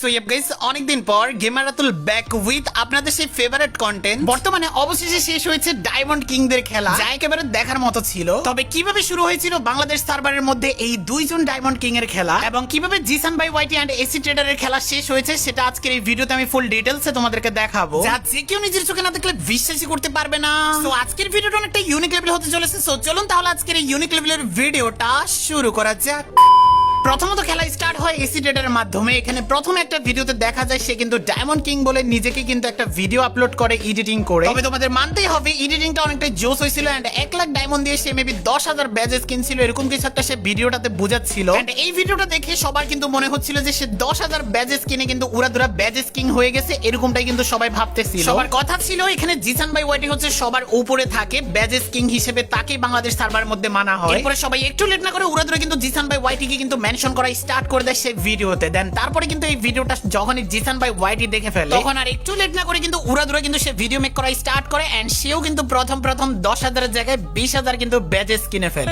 So ইয়েপ guys, অনেকদিন পর gamer Ratul back with আপনাদের সেই ফেভারিট কন্টেন্ট। বর্তমানে অবশেষে শেষ হয়েছে ডায়মন্ড কিংদের খেলা, যা একেবারে দেখার মতো ছিল। তবে কিভাবে শুরু হয়েছিল বাংলাদেশ সার্ভারের মধ্যে এই দুইজন ডায়মন্ড কিং এর খেলা, এবং কিভাবে জিসান বাই ওয়াইটি এন্ড এসি ট্রেডারের খেলা শেষ হয়েছে, সেটা আজকের এই ভিডিওতে আমি ফুল ডিটেইলসে তোমাদেরকে দেখাবো, যা যে কেউ নিজের চোখে না দেখলে বিশ্বাসই করতে পারবে না। সো আজকের ভিডিওটা অনেকটা ইউনিক লেভেল হতে চলেছে। সো চলুন তাহলে আজকের এই ইউনিক লেভেলের ভিডিওটা শুরু করা যাক। প্রথমত খেলা স্টার্ট হয় এসি ট্রেডারের মাধ্যমে। এখানে প্রথমে একটা ভিডিওতে দেখা যায় সে কিন্তু ডায়মন্ড কিং বলে নিজেকে কিন্তু একটা ভিডিও আপলোড করে এডিটিং করে। তবে তোমাদের মানতেই হবে এডিটিংটা অনেকটাই জোস হয়েছিল, এন্ড 1 লাখ ডায়মন্ড দিয়ে সে মেবি 10,000 ব্যাজেস কিনছিল, এরকম কিছু একটা সে ভিডিওটাতে বোঝাচ্ছিল। এন্ড এই ভিডিওটা দেখে সবার কিন্তু মনে হচ্ছিল যে সে 10,000 ব্যাজেস কিনে কিন্তু উড়াধুরা ব্যাজেস কিং হয়ে গেছে, এরকমটাই কিন্তু সবাই ভাবতেছিল। সবার কথা ছিল এখানে জিসান ভাই ওয়াইটি হচ্ছে সবার উপরে থাকে, ব্যাজেস কিং হিসেবে তাকেই বাংলাদেশ সার্ভারের মধ্যে মানা হয়। এরপরে সবাই একটু লেট না করে উড়াধুরা কিন্তু জিসান ভাই ওয়াইটিকে কিন্তু মেনশন করা স্টার্ট করে দেয় সেই ভিডিওতে। দেন তারপরে কিন্তু এই ভিডিওটা যখনই জিসান ভাই ওয়াইটি দেখে ফেলে, তখন আর একটু লেট না করে কিন্তু উড়াধুরা কিন্তু সে ভিডিও মেক করা স্টার্ট করে, এন্ড সেও কিন্তু প্রথম 10,000 এর জায়গায় 20,000 কিন্তু ব্যাজেস কিনে ফেলে।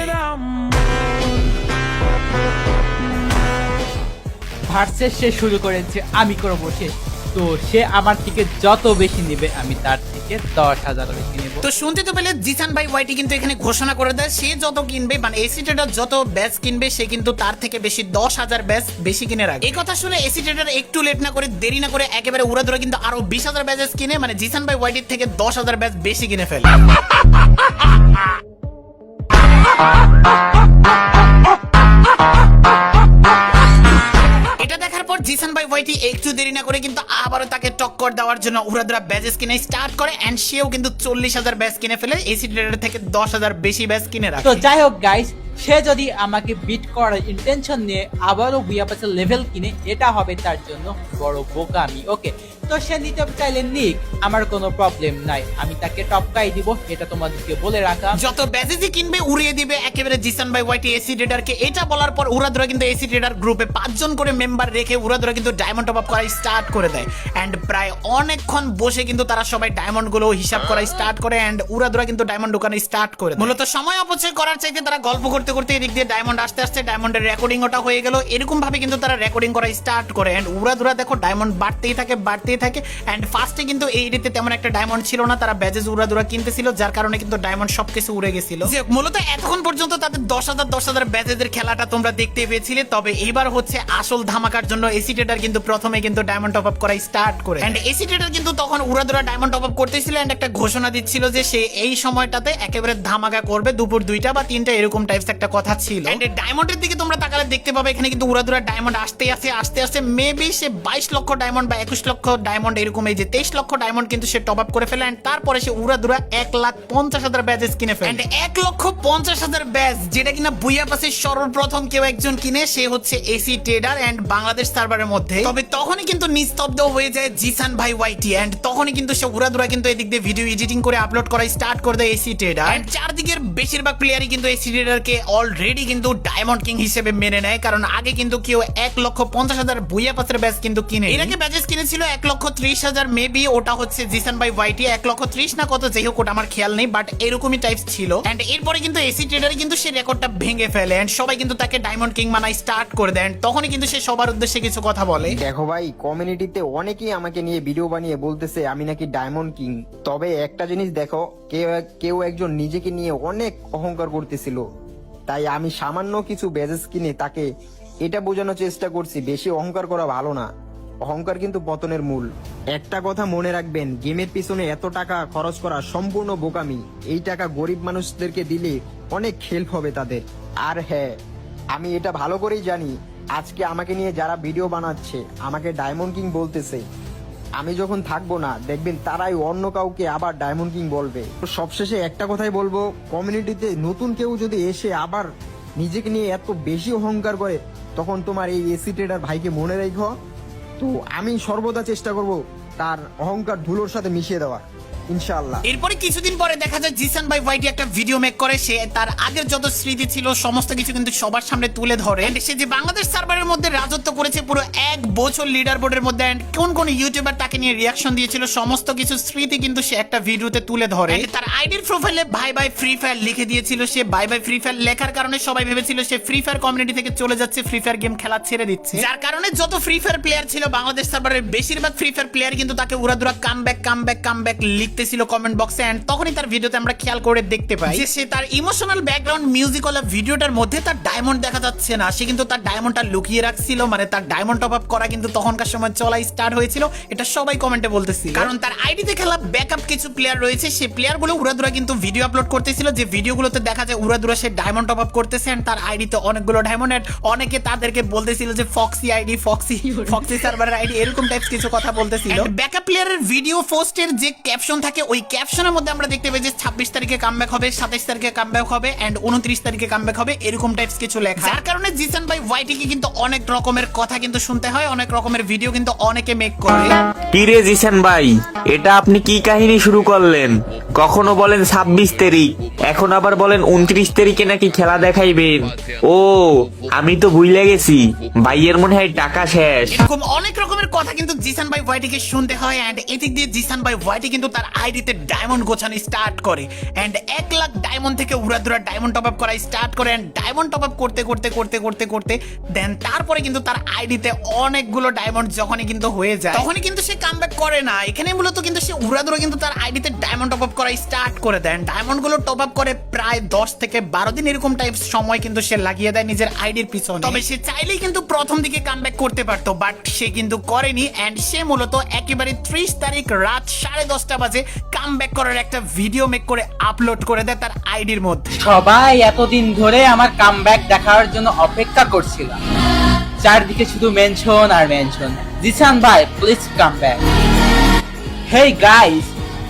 ভার্সেস সে শুরু করেছে আমি করবো শেষ। তো সে আমার থেকে যত বেশি নেবে আমি তার থেকে 10,000 বেশি নেব। তো শুনতে তো পেলে জিসান ভাই ওয়াইটি কিন্তু এখানে ঘোষণা করে দেয় সে যত কিনবে, মানে এসি ট্রেডার যত ব্যাচ কিনবে সে কিন্তু তার থেকে বেশি 10,000 ব্যাচ বেশি কিনে রাখে। এই কথা শুনে এসি ট্রেডার একটু লেট না করে দেরি না করে একেবারে উড়াধুরা কিন্তু আরো 20,000 ব্যাচেস কিনে, মানে জিসান ভাই ওয়াইটির থেকে 10,000 ব্যাচ বেশি কিনে ফেলে। জিসান ভাই ওয়াইটি একটু দেরি না করে কিন্তু আবারও তাকে টক্কর দেওয়ার জন্য উড়াধুরা ব্যাচেস কিনে স্টার্ট করে, এন্ড সেও কিন্তু 40,000 ব্যাচ কিনে ফেলে, এসি ট্রেডার থেকে 10,000 বেশি ব্যাচ কিনে রাখে। তো যাই হোক গাইস, সে যদি আমাকে বিট করার ইন্টেনশন নিয়ে আবারও বুয়া পাসের লেভেল কিনে, এটা হবে তার জন্য বড় বোকামি। ওকে, তো সে নিতে চাইলে নিক, আমার কোনো প্রবলেম নাই, আমি তাকে টপকাই দিব, এটা তোমাদেরকে বলে রাখা। যত ব্যাচেসই কিনবে উড়িয়ে দিবে একেবারে জিসান ভাই ওয়াইটি এসি ট্রেডারকে। এটা বলার পর উড়াধুরা কিন্তু এসি ট্রেডার গ্রুপে 5 জন করে মেম্বার রেখে উড়াধুরা কিন্তু ডায়মন্ড টপ আপ করা স্টার্ট করে দেয়, এন্ড প্রায় অনেকক্ষণ বসে কিন্তু তারা সবাই ডায়মন্ড গুলো হিসাব করা স্টার্ট করে, এন্ড উড়াধুরা কিন্তু ডায়মন্ড দোকানে স্টার্ট করে। মূলত সময় অপচয় করার চাইতে তারা গল্প করতে করতে এদিক দিয়ে ডায়মন্ড আসতে আসতে ডায়মন্ডের রেকর্ডিং ওটা হয়ে গেল। এরকম ভাবে কিন্তু তারা রেকর্ডিং করা স্টার্ট করে, এন্ড উড়াধুরা দেখো ডায়মন্ড বাড়তেই থাকে, এন্ড ফার্স্টে কিন্তু এই রিতে তেমন একটা ডায়মন্ড ছিল না, তারা ব্যাজেস উড়াধুরা কিনতেছিল, যার কারণে কিন্তু ডায়মন্ড সবকিছু উড়ে গেছিল। যে মূলত এতক্ষণ পর্যন্ত তাদের 10,000 ব্যাজেসের খেলাটা তোমরা দেখতে পেয়েছিলে। তবে এবার হচ্ছে আসল ধামাকার জন্য এসি ট্রেডার কিন্তু প্রথমে কিন্তু ডায়মন্ড টপ আপ করা স্টার্ট করে, এন্ড এসি ট্রেডার কিন্তু তখন উড়াধুরা ডায়মন্ড টপ আপ করতেছিল, এন্ড একটা ঘোষণা দিচ্ছিল যে সে এই সময়টাতে একেবারে ধামাকা করবে, দুপুর 2টা বা 3টা এরকম টাইপস একটা কথা ছিল। এন্ড ডায়মন্ডের দিকে তোমরা তাকালে দেখতে পাবে এখানে কিন্তু উড়াধুরা ডায়মন্ড আস্তে আস্তে মেবি সে 22 লক্ষ ডায়মন্ড বা 21 লক্ষ ডায়মন্ড এরকম, এই যে 23 লক্ষ ডায়মন্ড কিন্তু সে টপ আপ করে ফেলে, এন্ড তারপরে সে উড়াধুরা 1,50,000 ব্যাজেস কিনে ফেলে, এন্ড 1,50,000 ব্যাজ, যেটা কিনা বুইয়া পাসে সর্বপ্রথম কেউ একজন কিনে, সে হচ্ছে এসি ট্রেডার এন্ড বাংলাদেশ সার্ভারের মধ্যে। তবে তখনই কিন্তু নিস্তব্ধ হয়ে যায় জিসান ভাই ওয়াইটি, এন্ড তখনই কিন্তু সে উড়াধুরা কিন্তু এদিক দিয়ে ভিডিও এডিটিং করে আপলোড করা স্টার্ট করে দেয় এসি ট্রেডার, এন্ড চারদিকের বেশিরভাগ প্লেয়ারই কিন্তু এসি ট্রেডারকে অলরেডি কিন্তু ডায়মন্ড কিং হিসেবে মেনে নেয়, কারণ আগে কিন্তু কেউ 1,50,000 বুইয়া পাসের ব্যাজ কিন্তু কিনে, এর আগে ব্যাজেস কিনেছিল 1,30,000 মেবি, ওটা হচ্ছে জিসান ভাই ওয়াইটি 1,30,000 না কত, যাই হোক ওটা আমার খেয়াল নেই, বাট এরকমই টাইপস ছিল। এন্ড এরপরে কিন্তু এসি ট্রেডারে কিন্তু সে রেকর্ডটা ভেঙে ফেলে, এন্ড সবাই কিন্তু তাকে ডায়মন্ড কিং মানায় স্টার্ট করে দেন। তখনই কিন্তু সে সবার উদ্দেশ্যে কিছু কথা বলে। দেখো ভাই, কমিউনিটিতে অনেকেই আমাকে নিয়ে ভিডিও বানিয়ে বলতেছে আমি নাকি ডায়মন্ড কিং। তবে একটা জিনিস দেখো, কেউ একজন নিজেকে নিয়ে অনেক অহংকার করতেছিল, তাই আমি সামান্য কিছু ব্যাজেস কিনে তাকে এটা বোঝানোর চেষ্টা করছি বেশি অহংকার করা ভালো না, অহংকার কিন্তু পতনের মূল। একটা কথা মনে রাখবেন, গেমের পিছনে এত টাকা খরচ করা সম্পূর্ণ বোকামি। এই টাকা গরিব মানুষদেরকে দিলে অনেক হেল্প হবে তাদের। আর হ্যাঁ, আমি এটা ভালো করেই জানি আজকে আমাকে নিয়ে যারা ভিডিও বানাচ্ছে আমাকে ডায়মন্ড কিং বলতেছে, আমি যখন থাকবো না দেখবেন তারাই অন্য কাউকে আবার ডায়মন্ড কিং বলবে। তো সবশেষে একটা কথাই বলবো, কমিউনিটিতে নতুন কেউ যদি এসে আবার নিজেকে নিয়ে এত বেশি অহংকার করে, তখন তোমার এই এসি ট্রেডার ভাইকে মনে রেখো। তো আমি সর্বদা চেষ্টা করব তার অহংকার ধুলোর সাথে মিশিয়ে দেওয়ার। ইনশাআল্লাহ। এরপরে কিছুদিন পরে দেখা যায় জিসান ভাই ওয়াইটি একটা ভিডিও মেক করে, সে তার আগের যত স্মৃতি ছিল সমস্ত কিছু কিন্তু সবার সামনে তুলে ধরে। And সে যে বাংলাদেশ সার্ভারের মধ্যে রাজত্ব করেছে পুরো 1 বছর লিডার বোর্ডের মধ্যে, and কোন কোন ইউটিউবার তাকে নিয়ে রিয়াকশন দিয়েছিল সমস্ত কিছু স্মৃতি কিন্তু সে একটা ভিডিওতে তুলে ধরে। And তার আইডির প্রোফাইলে বাই বাই ফ্রি ফায়ার লিখে দিয়েছিল। সে বাই বাই ফ্রি ফায়ার লেখার কারণে সবাই ভেবেছিল সে ফ্রি ফায়ার কমিউনিটি থেকে চলে যাচ্ছে, ফ্রি ফায়ার গেম খেলা ছেড়ে দিচ্ছে, যার কারণে যত ফ্রি ফায়ার প্লেয়ার ছিল বাংলাদেশ সার্ভারের বেশিরভাগ ফ্রি ফায়ার প্লেয়ার কিন্তু তাকে উড়াদুরা কামব্যাক লিখতেছিল কমেন্ট বক্সে। এন্ড তখনই তার ভিডিওতে আমরা খেয়াল করে দেখতে পাই যে সে তার ইমোশনাল ব্যাকগ্রাউন্ড মিউজিকওয়ালা ভিডিওটার মধ্যে তার ডায়মন্ড দেখা যাচ্ছে না, সে কিন্তু তার ডায়মন্ডটা লুকিয়ে রাখছিল, মানে তার ডায়মন্ড টপ আপ করা কিন্তু তখনকার সময় চলাই স্টার্ট হয়েছিল, এটা সবাই কমেন্টে বলতেছিল। কারণ তার আইডিতে খেলা ব্যাকআপ কিছু প্লেয়ার রয়েছে, সেই প্লেয়ারগুলো উড়াদুরা কিন্তু ভিডিও আপলোড করতেছিল, যে ভিডিওগুলোতে দেখা যায় উড়াদুরা সে ডায়মন্ড টপ আপ করতেছে এন্ড তার আইডিতে অনেকগুলো ডায়মন্ড। এন্ড অনেকে তাদেরকে বলতেছিল যে ফক্সি আইডি, ফক্সি সার্ভারের আইডি, এরকম টাইপস কিছু কথা বলতেছিল। ব্যাকআপ প্লেয়ারের ভিডিও পোস্টের যে ক্যাপশন থাকে ওই ক্যাপশনের মধ্যে আমরা দেখতে পাই যে 26 তারিখে কামব্যাক হবে, 27 তারিখে কামব্যাক হবে এন্ড 29 তারিখে কামব্যাক হবে, এরকম টাইপস কিছু লেখা, যার কারণে জিসান ভাই ওয়াইটি কে কিন্তু অনেক রকমের কথা কিন্তু শুনতে হয়, অনেক রকমের ভিডিও কিন্তু অনেকে মেক করে। কি রে জিসান ভাই, এটা আপনি কি কাহিনী শুরু করলেন? কখনো বলেন 26 তারিখ, এখন আবার বলেন 29 তারিখে নাকি খেলা দেখাইবেন। ও আমি তো ভুলে গেছি, ভাইয়ের মনে হয় টাকা শেষ। এরকম অনেক রকমের কথা কিন্তু জিসান ভাই ওয়াইটি কে শুনতে হয়। এন্ড এদিক দিয়ে জিসান ভাই ওয়াইটি কিন্তু তার আইডিতে ডায়মন্ড গোছানো স্টার্ট করে এন্ড 1 লাখ ডায়মন্ড থেকে উড়াদুরা ডায়মন্ড টপ আপ করা স্টার্ট করে। এন্ড ডায়মন্ড টপ আপ করতে দেন তারপরে কিন্তু তার আইডিতে অনেকগুলো ডায়মন্ড যখনই কিন্তু হয়ে যায় তখনই কিন্তু সে কামব্যাক করে না, এখানে মূলত কিন্তু সে উড়াদুরা কিন্তু তার আইডিতে ডায়মন্ড টপ আপ করা স্টার্ট করে দেন। ডায়মন্ড গুলো টপ আপ করে প্রায় 10 থেকে 12 দিন এরকম টাইপ সময় কিন্তু সে লাগিয়ে দেয় নিজের আইডির পিছনে। তবে সে চাইলেই কিন্তু প্রথম দিকে কামব্যাক করতে পারতো, বাট সে কিন্তু করেনি। এন্ড সে মূলত একেবারে 30 তারিখ রাত 10:30 বাজে কামব্যাক করার একটা ভিডিও মেক করে আপলোড করে দেয় তার আইডির মধ্যে। সবাই এতদিন ধরে আমার কামব্যাক দেখার জন্য অপেক্ষা করছিল, চারদিকে শুধু মেনশন আর মেনশন, জিসান ভাই please come back, hey guys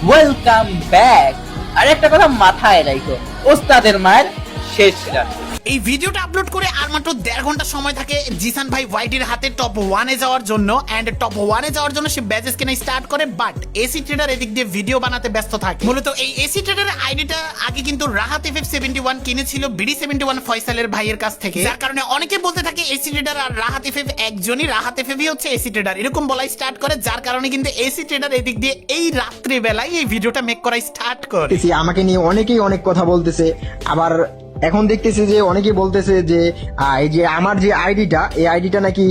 welcome back. আর একটা কথা মাথায় রাখো, ওস্তাদের মায়ের শেষ রাত। এই ভিডিওটা আপলোড করে আর মাত্র 1.5 ঘন্টা সময় থাকে জিসান ভাই ওয়াইটির হাতে টপ 1 এ যাওয়ার জন্য। এন্ড টপ 1 এ যাওয়ার জন্য সে ব্যাজেস কেনা স্টার্ট করে, বাট এসি ট্রেডার এদিক দিয়ে ভিডিও বানাতে ব্যস্ত থাকে। মূলত এই এসি ট্রেডারের আইডিটা আগে কিন্তু রাহাত FF71 কিনেছিল BD71 ফয়সালের ভাইয়ের কাছ থেকে, যার কারণে অনেকে বলতে থাকে এসি ট্রেডার আর রাহাত FF একজনই, রাহাত FFই হচ্ছে এসি ট্রেডার, এরকম বলাই স্টার্ট করে, যার কারণে কিন্তু এসি ট্রেডার এদিক দিয়ে এই রাত্রি বেলায় এই ভিডিওটা মেক করা স্টার্ট করে। আমাকে নিয়ে অনেকেই অনেক কথা বলতেছে, আবার এখন দেখতেছি যে অনেকেই বলতেছে যে এই যে আমার যে আইডিটা, এই আইডিটা নাকি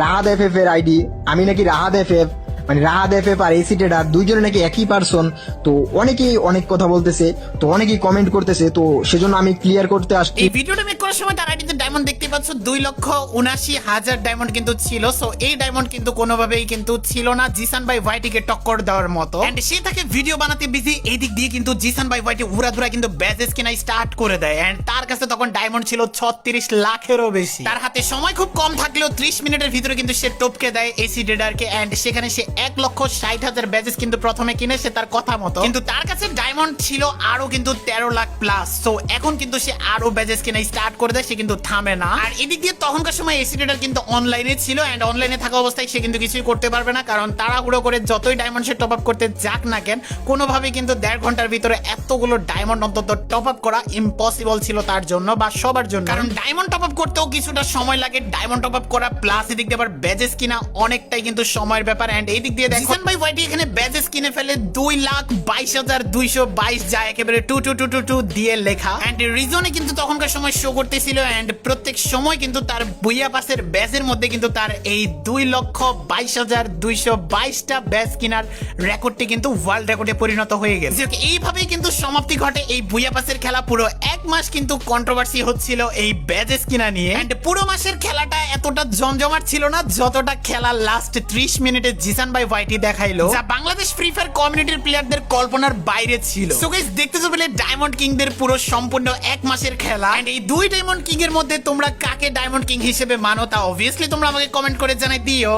রাহাত FF এর আইডি, আমি নাকি রাহাত FF, মানে রাহাত FF আর এসি ট্রেডার দুইজনে নাকি একই পারসন। তো অনেকেই অনেক কথা বলতেছে, তো অনেকেই কমেন্ট করতেছে, তো সেজন্য আমি ক্লিয়ার করতে আসছি। এই ভিডিওটা মেক করার সময় তার আইডিতে ডায়মন্ড দেখতে পাচ্ছ 2,79,000 ডায়মন্ড কিন্তু ছিল। সো এই ডায়মন্ড কিন্তু কোনোভাবেই কিন্তু ছিল না জিসান ভাই ওয়াইটি কে টক্কর দেওয়ার মতো। এন্ড সে তাকে ভিডিও বানাতে বিজি, এই দিক দিয়ে কিন্তু জিসান ভাই ওয়াইটি উড়াধুরা কিন্তু ব্যাজেস কেনা স্টার্ট করে দেয়। এন্ড তার কাছে তখন ডায়মন্ড ছিল 36 লাখেরও বেশি। তার হাতে সময় খুব কম থাকলেও 30 মিনিটের ভিতরে কিন্তু সে টপকে দেয় এসি ট্রেডারকে। এন্ড সেখানে সে 1,60,000 ব্যাজেস কিন্তু প্রথমে কিনে সে তার কথা মতো, কিন্তু তার কাছে ডায়মন্ড ছিল আরো কিন্তু 13 লাখ প্লাস। সো এখন কিন্তু সে আরো ব্যাজেস কিনা স্টার্ট করে দেয়, সে কিন্তু থামে না। আর এদিক দিয়ে তখনকার সময় এসি ট্রেডার কিন্তু অনলাইনে ছিল, এন্ড অনলাইনে থাকা অবস্থায় সে কিন্তু কিছুই করতে পারবে না, কারণ তাড়াহুড়ো করে যতই ডায়মন্ড সে টপ আপ করতে যাক না কেন, কোনোভাবেই কিন্তু 1.5 ঘন্টার ভিতরে এতগুলো ডায়মন্ড অন্তত টপ আপ করা ইম্পসিবল ছিল তার জন্য বা সবার জন্য। কারণ ডায়মন্ড টপ আপ করতেও কিছুটা সময় লাগে, ডায়মন্ড টপ আপ করা প্লাস এদিক দিয়ে আবার ব্যাজেস কিনা অনেকটাই কিন্তু সময়ের ব্যাপার। এন্ড এই দিক দিয়ে জিসান ভাই ওয়াইটি এখানে ব্যাজেস কিনে ফেলে 2,22,222 যা একেবারে 2222 দিয়ে লেখা। এন্ড রিজনে কিন্তু তখনকার সময় শো করতেছিল। এন্ড প্রত্যেক সময় কিন্তু তার বুইয়া পাসের ব্যাজের মধ্যে কিন্তু তার এই 2,22,222টা ব্যাজ কিনার রেকর্ডটি কিন্তু ওয়ার্ল্ড রেকর্ডে পরিণত হয়ে গেছে। এইভাবেই কিন্তু সমাপ্তি ঘটে এই বুইয়া পাসের খেলা। পুরো 1 মাস কিন্তু কন্ট্রোভার্সি হচ্ছিল এই ব্যাজেস কিনা নিয়ে। এন্ড পুরো মাসের খেলাটা এতটা জমজমাট ছিল না যতটা খেলা লাস্ট 30 মিনিটে জিসান ভাই ওয়াইটি দেখাইলো, যা বাংলাদেশ ফ্রি ফায়ার কমিউনিটির প্লেয়ারদের কল্পনার বাইরে ছিল। সো গাইস দেখতেছো বলে ডায়মন্ড কিংদের পুরো সম্পূর্ণ 1 মাসের খেলা। এন্ড এই 2 ডায়মন্ড কিং এর মধ্যে তোমরা কাকে ডায়মন্ড কিং হিসেবে মানো তা অবভিয়াসলি তোমরা আমাকে কমেন্ট করে জানাই দিও।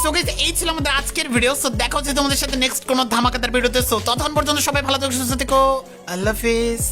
সো গাইস এই ছিল আমাদের আজকের ভিডিও। সো দেখা হচ্ছে তোমাদের সাথে নেক্সট কোনো ধামাকাদার ভিডিওতে। সো ততক্ষণ পর্যন্ত সবাই ভালো থেকো, সুস্থ থেকো, আল্লাহ হাফেজ।